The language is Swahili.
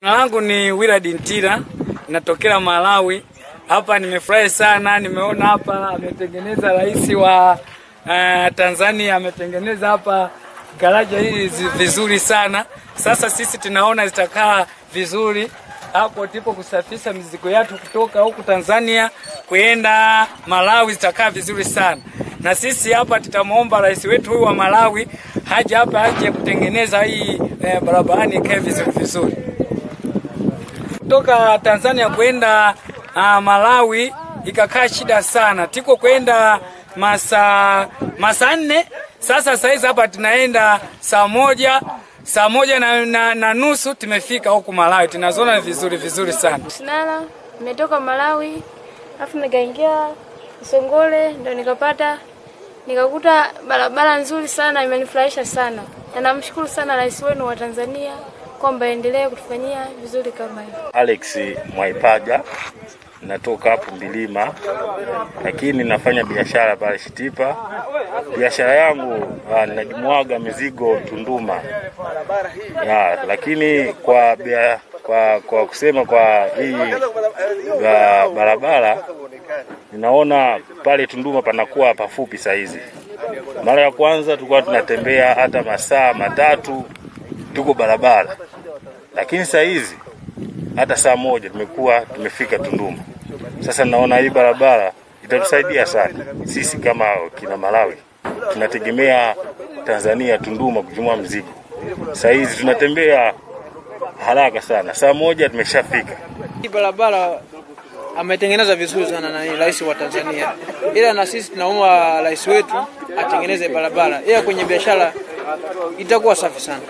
Langu ni Willard Ntira, natokea Malawi. Hapa nimefurahi sana, nimeona hapa ametengeneza rais wa Tanzania, ametengeneza hapa garaja hili vizuri sana. Sasa sisi tunaona zitakaa vizuri hapo tipo kusafisha mizigo yetu kutoka huku Tanzania kuenda Malawi, zitakaa vizuri sana. Na sisi hapa tutamuomba rais wetu huyu wa Malawi haje hapa aje kutengeneza hii barabarani ikae vizuri. Kutoka Tanzania kwenda Malawi ikakaa shida sana. Tiko kwenda masaa 4. Sasa saizi hapa tunaenda saa moja na nusu tumefika huku Malawi. Tunazona vizuri sana. Sinala, nimetoka Malawi, afu nikaingia Songole ndio nikakuta barabara nzuri sana, imenifurahisha sana. Na namshukuru sana rais wenu wa Tanzania kwamba endelee kutufanyia vizuri kama hivi. Alex Mwaipaja, natoka hapo Mbilima, lakini nafanya biashara pale Shitipa. Biashara yangu ninajimwaga mizigo Tunduma. Lakini kwa kusema kwa hii barabara ninaona pale Tunduma panakuwa pafupi saizi. Mara ya kwanza tulikuwa tunatembea hata masaa 3 tuko barabara. Lakini saizi hata saa 1 tumefika Tunduma. Sasa naona hii barabara itatusaidia sana. Sisi kama kina Malawi tunategemea Tanzania Tunduma kujumua mzigo. Saizi tunatembea haraka sana. Saa 1 tumeshafika. Hii barabara ametengeneza vizuri sana na rais wa Tanzania. Ila na sisi tunaomba rais wetu atengeneze barabara. Kwenye biashara itakuwa safi sana.